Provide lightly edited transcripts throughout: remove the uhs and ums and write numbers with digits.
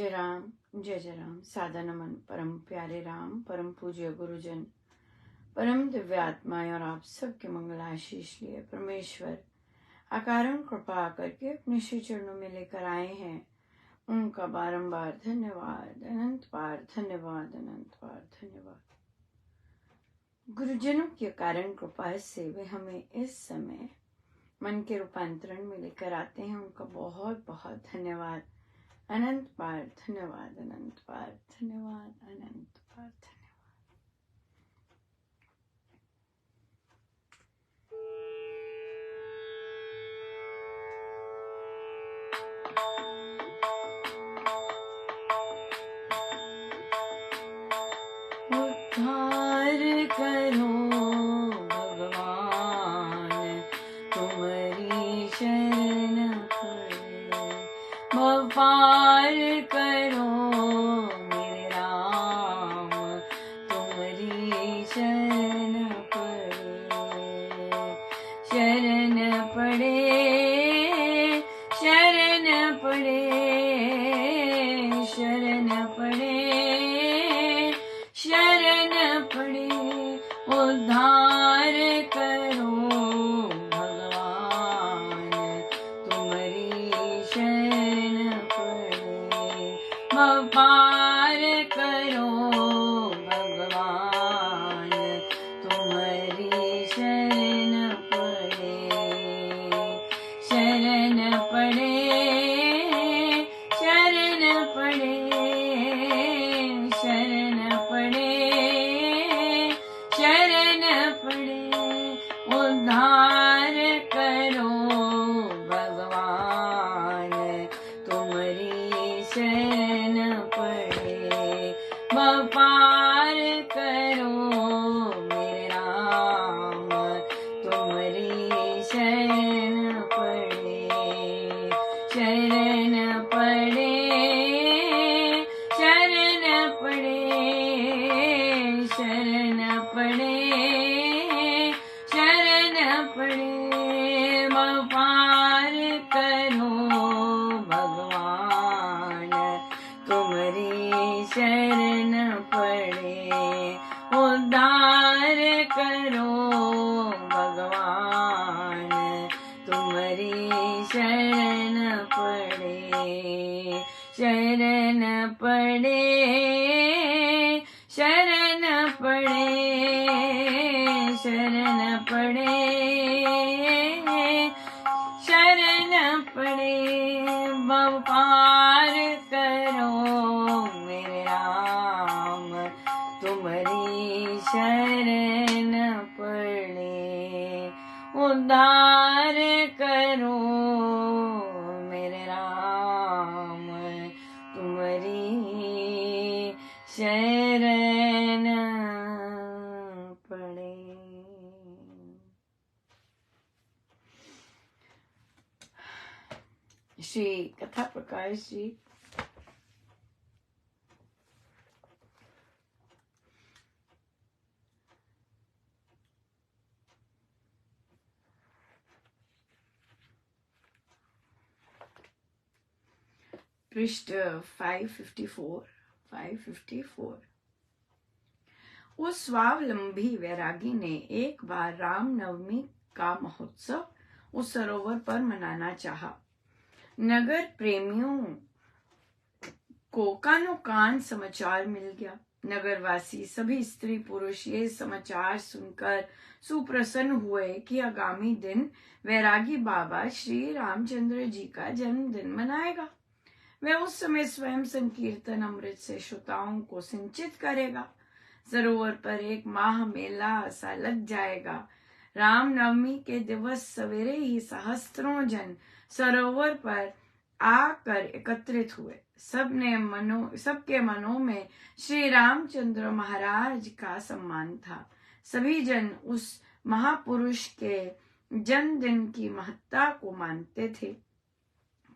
जय जय राम। सादा नमन परम प्यारे राम, परम पूज्य गुरुजन, परम दिव्य आत्माएं और आप सबके मंगल आशीष लिए परमेश्वर अकारण कृपा करके अपने श्री चरणों में लेकर आए हैं। उनका बारंबार धन्यवाद, अनंत बार धन्यवाद, अनंत बार धन्यवाद। गुरुजनों की कारण कृपा से वे हमें इस समय मन के रूपांतरण में लेकर आते हैं। उनका बहुत बहुत धन्यवाद, अनंत बार धन्यवाद, अनंत बार धन्यवाद, अनंत बार धन्यवाद। उद्धार करो भगवान, तुम्हारी शरण पड़े। पार करो मेरे राम, तुम्हारी शरण पड़े। शरण पड़े, शरण पड़े, शरण पड़े, शरण पड़े। उद्धार करो भगवान, तुम्हारी शरण पड़े। पार करो भगवान, तुम्हारी शरण पड़े। शरण पड़े, शरण पड़े, शरण पड़े, शरण पड़े। उद्धार करो भगवान, तुम्हारी शरण पड़े। पार करो मेरे राम, तुम्हारी शरण पड़े। शरण पड़े, शरण पड़े, शरण पड़े, शरण पड़े। पार करो भगवान, तुम्हारी शरण पड़े। उद्धार करो भगवान, तुम्हारी शरण पड़े। शरण पड़े, शरण पड़े, शरण पड़े, शरण पड़े। पार करो मेरे राम, तुम्हारी शरण पड़े। उद्धार करो मेरे राम, तुम्हारी शरण पड़े। श्री कथा प्रकाश जी पृष्ठ 554 554। उस स्वावलंबी वैरागी ने एक बार रामनवमी का महोत्सव उस सरोवर पर मनाना चाहा। नगर प्रेमियों को कानो कान समाचार मिल गया। नगरवासी सभी स्त्री पुरुष ये समाचार सुनकर सुप्रसन्न हुए कि आगामी दिन वैरागी बाबा श्री रामचंद्र जी का जन्मदिन मनाएगा। वह उस समय स्वयं संकीर्तन अमृत से श्रोताओं को सिंचित करेगा। सरोवर पर एक माह मेला सा लग जाएगा। रामनवमी के दिवस सवेरे ही सहस्त्रों जन सरोवर पर आकर एकत्रित हुए। सबके मनों में श्री रामचंद्र महाराज का सम्मान था। सभी जन उस महापुरुष के जन्मदिन की महत्ता को मानते थे।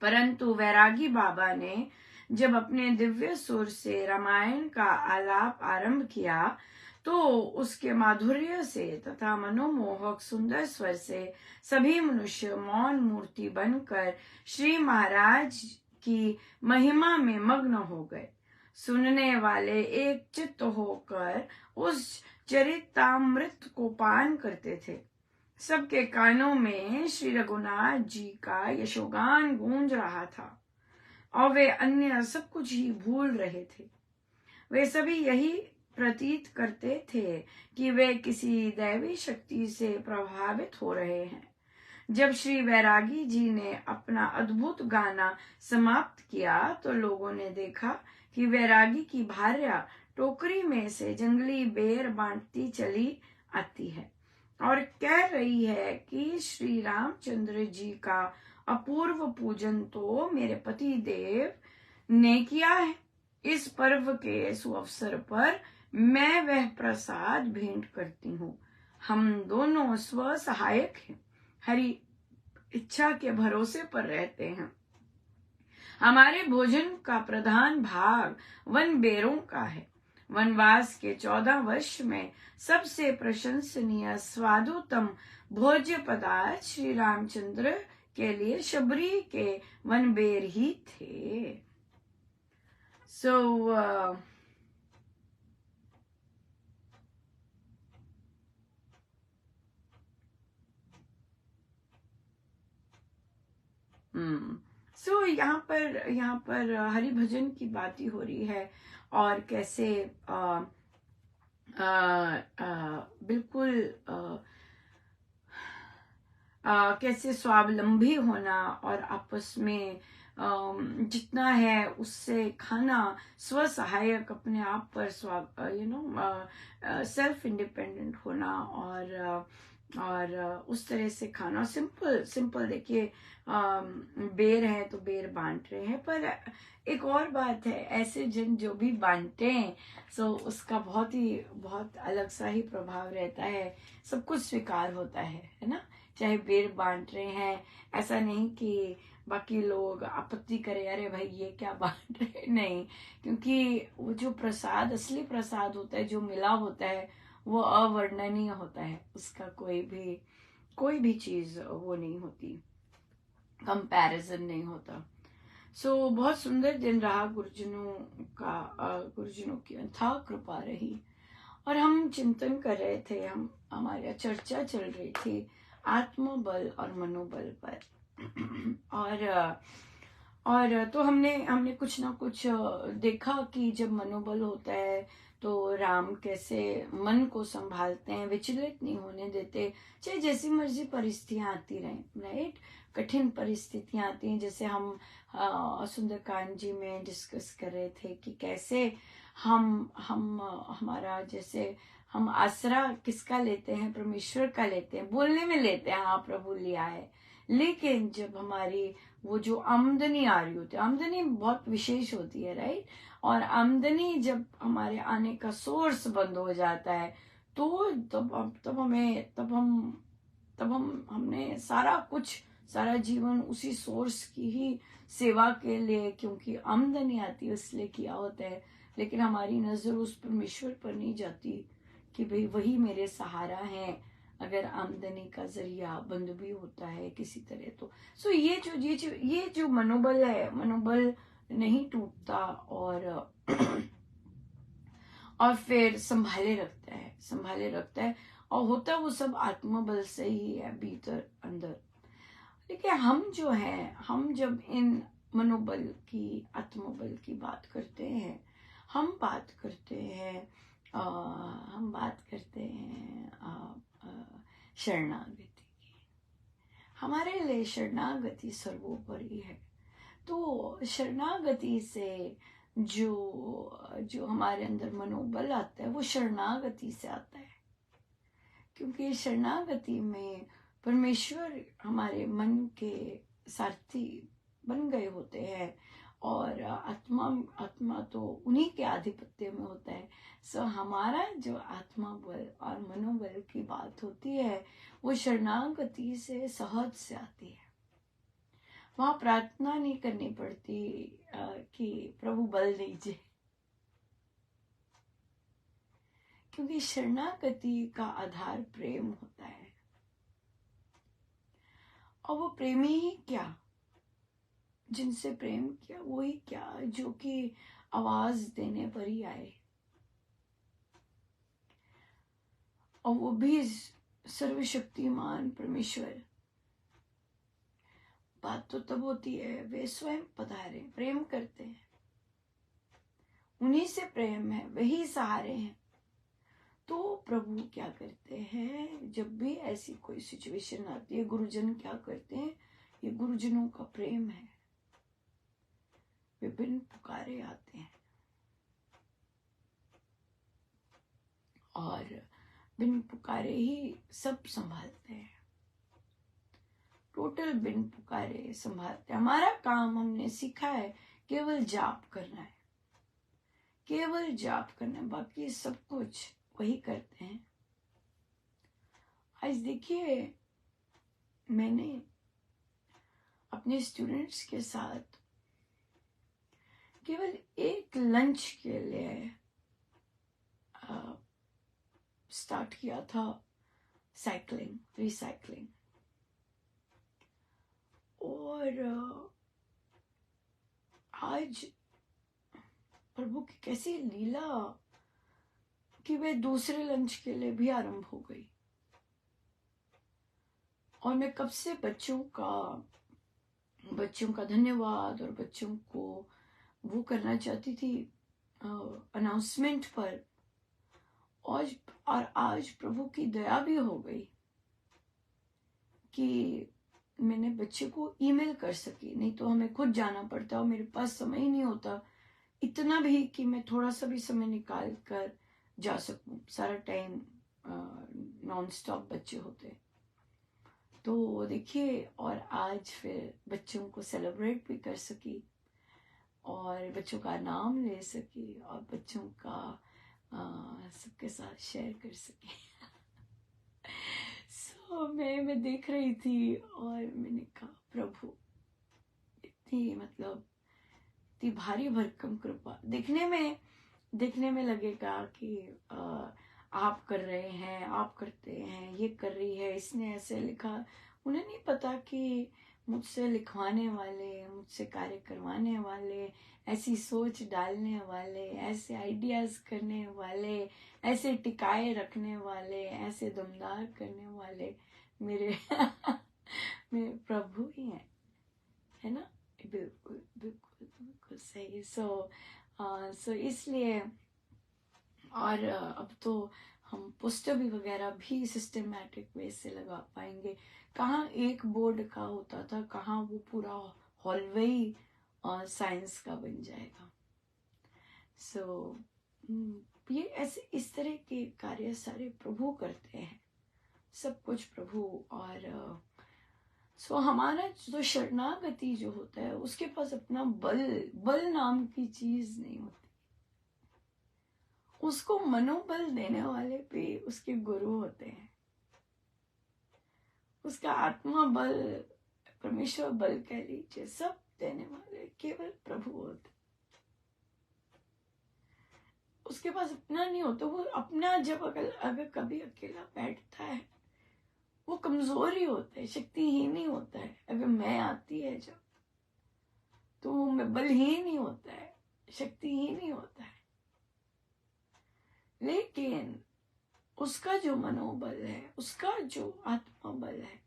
परंतु वैरागी बाबा ने जब अपने दिव्य सुर से रामायण का आलाप आरंभ किया तो उसके माधुर्य से तथा मनोमोहक सुंदर स्वर से सभी मनुष्य मौन मूर्ति बनकर श्री महाराज की महिमा में मग्न हो गए। सुनने वाले एक चित्त होकर उस चरितामृत को पान करते थे। सबके कानों में श्री रघुनाथ जी का यशोगान गूंज रहा था और वे अन्य सब कुछ ही भूल रहे थे। वे सभी यही प्रतीत करते थे कि वे किसी दैवी शक्ति से प्रभावित हो रहे हैं। जब श्री वैरागी जी ने अपना अद्भुत गाना समाप्त किया तो लोगों ने देखा कि वैरागी की भार्या टोकरी में से जंगली बेर बांटती चली आती है और कह रही है कि श्री रामचंद्र जी का अपूर्व पूजन तो मेरे पति देव ने किया है। इस पर्व के सुअवसर पर मैं वह प्रसाद भेंट करती हूँ। हम दोनों स्व सहायक हैं, हरि इच्छा के भरोसे पर रहते हैं। हमारे भोजन का प्रधान भाग वन बेरों का है। वनवास के 14 वर्ष में सबसे प्रशंसनीय स्वादुतम भोज्य पदार्थ श्री रामचंद्र के लिए शबरी के वन बेर ही थे। यहाँ पर हरि भजन की बात ही हो रही है और कैसे बिल्कुल कैसे स्वावलंबी होना और आपस में जितना है उससे खाना, स्व सहायक, अपने आप पर सेल्फ इंडिपेंडेंट होना और उस तरह से खाना। सिंपल देखिए, बेर है तो बेर बांट रहे हैं, पर एक और बात है, ऐसे जन जो भी बांटते हैं सो उसका बहुत अलग सा ही प्रभाव रहता है। सब कुछ स्वीकार होता है ना। चाहे बेर बांट रहे हैं, ऐसा नहीं कि बाकी लोग आपत्ति करे, अरे भाई ये क्या बांट रहे, नहीं, क्योंकि वो जो प्रसाद, असली प्रसाद होता है, जो मिला होता है, वो अवर्णनीय होता है। उसका कोई भी चीज वो नहीं होती, कंपैरिजन नहीं होता। बहुत सुंदर दिन रहा। गुरुजनों की अथाह कृपा रही और हम चिंतन कर रहे थे, हमारी चर्चा चल रही थी आत्मबल और मनोबल पर। और तो हमने कुछ ना कुछ देखा कि जब मनोबल होता है तो राम कैसे मन को संभालते हैं, विचलित नहीं होने देते, चाहे जैसी मर्जी परिस्थितियां आती रहें, राइट। कठिन परिस्थितियां आती हैं, जैसे हम सुंदरकांड जी में डिस्कस कर रहे थे कि कैसे हमारा जैसे हम आसरा किसका लेते हैं, परमेश्वर का लेते हैं, बोलने में लेते हैं, हाँ प्रभु लिया है, लेकिन जब हमारी वो जो आमदनी आ रही होती है, आमदनी बहुत विशेष होती है, राइट, और आमदनी जब हमारे आने का सोर्स बंद हो जाता है तो हमने सारा जीवन उसी सोर्स की ही सेवा के लिए, क्योंकि आमदनी आती है इसलिए किया होता है, लेकिन हमारी नजर उस परमेश्वर पर नहीं जाती कि भाई वही मेरे सहारा है। अगर आमदनी का जरिया बंद भी होता है किसी तरह तो ये जो मनोबल है, मनोबल नहीं टूटता और फिर संभाले रखता है और होता वो सब आत्मबल से ही है, भीतर अंदर। देखिए हम जब इन मनोबल की, आत्मबल की बात करते हैं, हम बात करते हैं शरणागति की। हमारे लिए शरणागति सर्वोपरि है। तो शरणागति से जो हमारे अंदर मनोबल आता है वो शरणागति से आता है, क्योंकि शरणागति में परमेश्वर हमारे मन के सारथी बन गए होते हैं और आत्मा तो उन्हीं के आधिपत्य में होता है। हमारा जो आत्मा बल और मनोबल की बात होती है वो शरणागति से सहज से आती है। वहां प्रार्थना नहीं करनी पड़ती कि प्रभु बल दीजिए, क्योंकि शरणागति का आधार प्रेम होता है। और वो प्रेमी ही क्या, जिनसे प्रेम किया वही क्या, जो कि आवाज देने पर ही आए, और वो भी सर्वशक्तिमान परमेश्वर। बात तो तब होती है वे स्वयं पधारे, प्रेम करते हैं, उन्हीं से प्रेम है, वही सहारे हैं। तो प्रभु क्या करते हैं, जब भी ऐसी कोई सिचुएशन आती है, गुरुजन क्या करते हैं, ये गुरुजनों का प्रेम है, विभिन्न पुकारे आते हैं और बिन पुकारे ही सब संभालते हैं, टोटल बिन पुकारे संभालते हैं। हमारा काम हमने सीखा है केवल जाप करना है, केवल जाप करना है, बाकी सब कुछ वही करते हैं। आज देखिए, मैंने अपने स्टूडेंट्स के साथ केवल एक लंच के लिए स्टार्ट किया था साइकिलिंग, रिसाइकलिंग, और आज प्रभु की कैसी लीला कि वे दूसरे लंच के लिए भी आरंभ हो गई। और मैं कब से बच्चों का धन्यवाद और बच्चों को वो करना चाहती थी अनाउंसमेंट पर, और आज प्रभु की दया भी हो गई कि मैंने बच्चे को ईमेल कर सकी। नहीं तो हमें खुद जाना पड़ता और मेरे पास समय ही नहीं होता इतना भी कि मैं थोड़ा सा भी समय निकाल कर जा सकूं। सारा टाइम नॉन स्टॉप बच्चे होते। तो देखिए, और आज फिर बच्चों को सेलिब्रेट भी कर सकी और बच्चों का नाम ले सकी और बच्चों का सबके साथ शेयर कर सकी। मैं देख रही थी और मैंने कहा प्रभु, इतनी इतनी भारी भरकम कृपा। देखने में लगेगा कि आप कर रहे हैं, आप करते हैं, ये कर रही है, इसने ऐसे लिखा। उन्हें नहीं पता कि मुझसे लिखवाने वाले, मुझसे कार्य करवाने वाले, ऐसी सोच डालने वाले, ऐसे आइडियाज करने वाले, ऐसे टिकाए रखने वाले, ऐसे दमदार करने वाले मेरे मेरे प्रभु ही हैं, है ना। बिल्कुल बिल्कुल बिल्कुल सही। सो इसलिए, और अब तो हम पोस्टर भी वगैरह भी सिस्टमैटिक वे से लगा पाएंगे। कहाँ एक बोर्ड का होता था, कहाँ वो पूरा हॉलवे ही साइंस का बन जाएगा। ये ऐसे इस तरह के कार्य सारे प्रभु करते हैं, सब कुछ प्रभु। और हमारा जो शरणागति जो होता है, उसके पास अपना बल नाम की चीज नहीं होती। उसको मनोबल देने वाले भी उसके गुरु होते हैं। उसका आत्मा बल, परमेश्वर बल कह लीजिए, सब देने वाले केवल प्रभु होते। उसके पास अपना नहीं होता। वो अपना जब अगर कभी अकेला बैठता है, वो कमजोर ही होता है, शक्तिहीन ही होता है। अगर मैं आती है जब, तो वो बलहीन ही होता है, शक्तिहीन ही होता है। लेकिन उसका जो मनोबल है, उसका जो आत्मा बल है,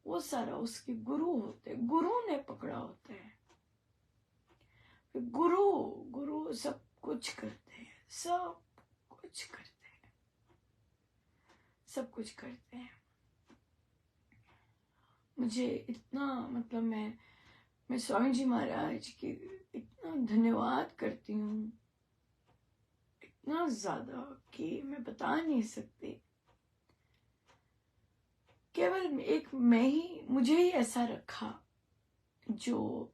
वो सारा उसके गुरु होते हैं। गुरु ने पकड़ा होता है। गुरु सब कुछ करते हैं, सब कुछ करते हैं, सब कुछ करते हैं। मुझे इतना मैं स्वामी जी महाराज की इतना धन्यवाद करती हूँ, इतना ज्यादा कि मैं बता नहीं सकती। केवल एक मुझे ही ऐसा रखा जो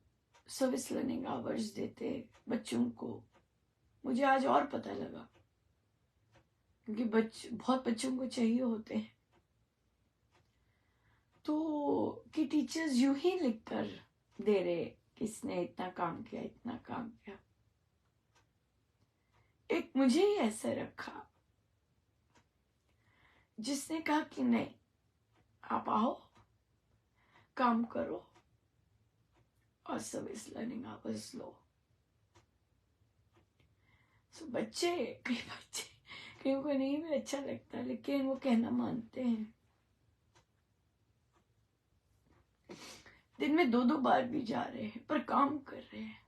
सर्विस लर्निंग आवर्स देते बच्चों को। मुझे आज और पता लगा, क्योंकि बहुत बच्चों को चाहिए होते हैं, तो कि टीचर्स यूं ही लिख कर दे रहे किसने इतना काम किया, इतना काम किया। एक मुझे ही ऐसा रखा जिसने कहा कि नहीं, आप आओ, काम करो, और सर्विस लर्निंग आवर्स लो। सो बच्चे, कई को नहीं भी अच्छा लगता, लेकिन वो कहना मानते हैं। दिन में 2-2 बार भी जा रहे हैं पर काम कर रहे हैं,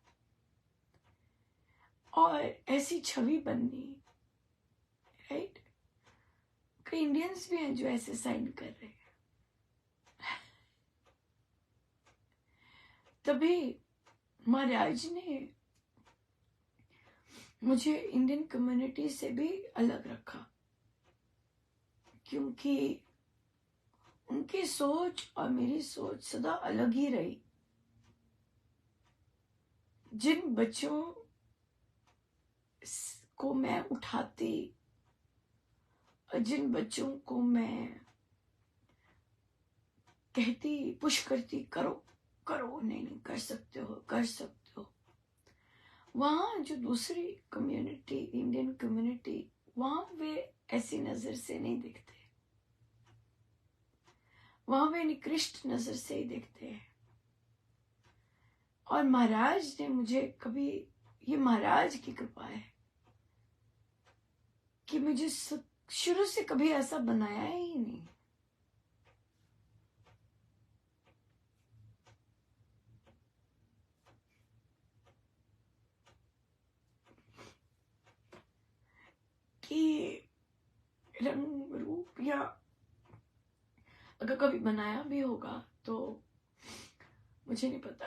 और ऐसी छवि बननी, राइट। कई इंडियंस भी हैं जो ऐसे साइन कर रहे हैं। तभी महाराज ने मुझे इंडियन कम्युनिटी से भी अलग रखा, क्योंकि उनकी सोच और मेरी सोच सदा अलग ही रही। जिन बच्चों को मैं उठाती और जिन बच्चों को मैं कहती, पुश करती, करो करो, नहीं कर सकते हो, कर सकते हो, वहां जो दूसरी कम्युनिटी, इंडियन कम्युनिटी, वहां वे ऐसी नजर से नहीं देखते, वहां वे निकृष्ट नजर से ही देखते हैं। और महाराज ने मुझे कभी, ये महाराज की कृपा है कि मुझे शुरू से कभी ऐसा बनाया ही नहीं। कि रंग रूप, या अगर कभी बनाया भी होगा तो मुझे नहीं पता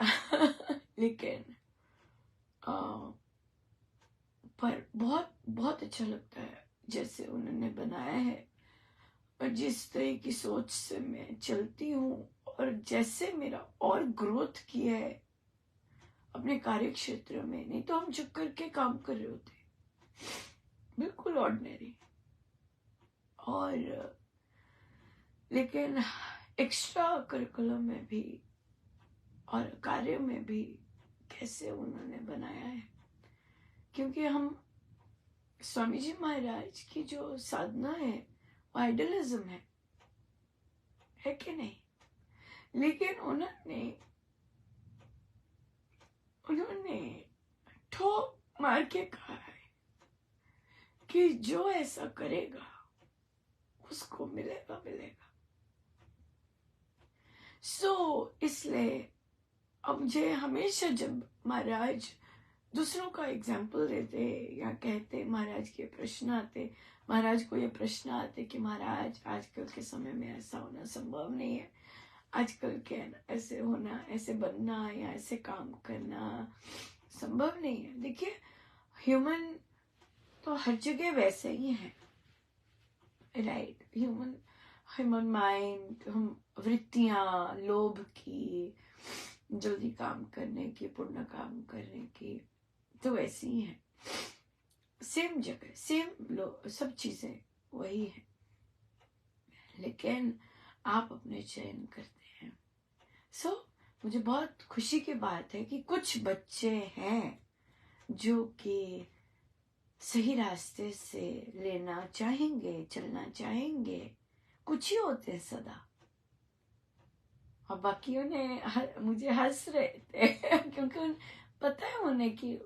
लेकिन पर बहुत बहुत अच्छा लगता है जैसे उन्होंने बनाया है, और जिस तरह की सोच से मैं चलती हूँ, और जैसे मेरा और ग्रोथ किया है अपने कार्य क्षेत्र में। नहीं तो हम चुप करके काम कर रहे होते, बिल्कुल ऑर्डिनरी, और लेकिन एक्स्ट्रा करिकुलम में भी और कार्य में भी कैसे उन्होंने बनाया है। क्योंकि हम स्वामी जी महाराज की जो साधना है वो आइडियलिज्म है कि नहीं? लेकिन उन्होंने ठोक मार के कहा है कि जो ऐसा करेगा उसको मिलेगा मिलेगा। इसलिए अब मुझे हमेशा जब महाराज दूसरों का एग्जाम्पल देते या कहते, महाराज के प्रश्न आते, महाराज को ये प्रश्न आते कि महाराज आजकल के समय में ऐसा होना संभव नहीं है, आजकल के ऐसे होना, ऐसे बनना या ऐसे काम करना संभव नहीं है। देखिए, ह्यूमन तो हर जगह वैसे ही है, राइट। ह्यूमन माइंड, हम वृत्तियां, लोभ की, जल्दी काम करने की, पूर्ण काम करने की, तो वैसी ही है। सेम जगह सेम सब चीजें वही है, लेकिन आप अपने चयन करते हैं। मुझे बहुत खुशी की बात है कि कुछ बच्चे हैं जो कि सही रास्ते से लेना चाहेंगे, चलना चाहेंगे। कुछ ही होते हैं सदा, और बाकियों ने मुझे हंस रहे थे क्योंकि पता है उन्हें कि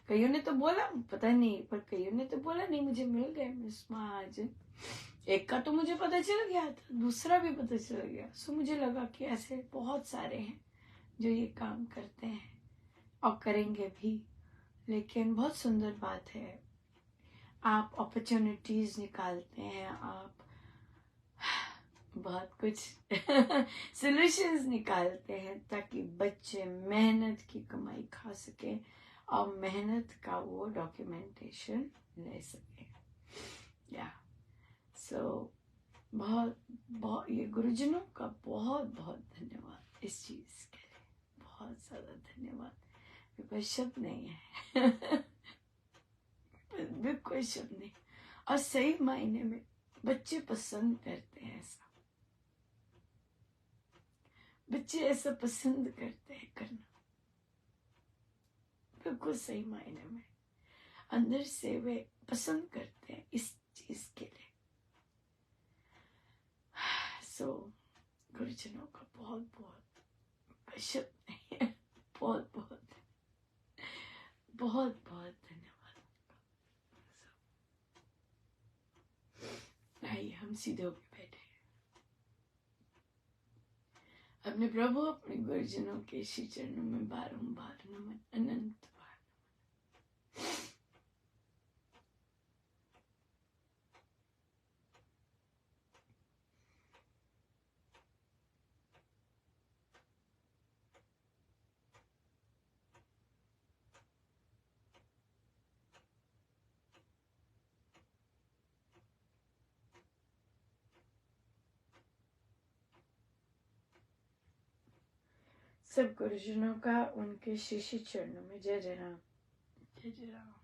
कईयों ने तो बोला पता नहीं, पर कईयों ने तो बोला नहीं मुझे मिल गए मिस महाजन। एक का तो मुझे पता चल गया था, दूसरा भी पता चल गया। मुझे लगा कि ऐसे बहुत सारे हैं जो ये काम करते हैं और करेंगे भी। लेकिन बहुत सुंदर बात है, आप अपॉर्चुनिटीज निकालते हैं, आप बहुत कुछ सॉल्यूशंस निकालते हैं ताकि बच्चे मेहनत की कमाई खा सके और मेहनत का वो डॉक्यूमेंटेशन ले सके। बहुत बहुत ये गुरुजनों का बहुत बहुत धन्यवाद इस चीज के लिए, बहुत ज्यादा धन्यवाद। मेरे पास शब्द नहीं है बिल्कुल शब्द नहीं। और सही मायने में बच्चे पसंद करते हैं ऐसा, बच्चे ऐसा पसंद करते हैं करना, बिल्कुल सही मायने में अंदर से वे पसंद करते हैं इस चीज के लिए। गुरुजनों का बहुत बहुत शब्द नहीं है। बहुत बहुत बहुत बहुत धन्यवाद। आइए हम सीधे होकर बैठे। अपने प्रभु अपने गुरुजनों के श्री चरणों में बारंबार नमन, अनंत बार नमन। सब गुरुजनों का उनके श्री चरणों में जय जय राम, जय जय राम।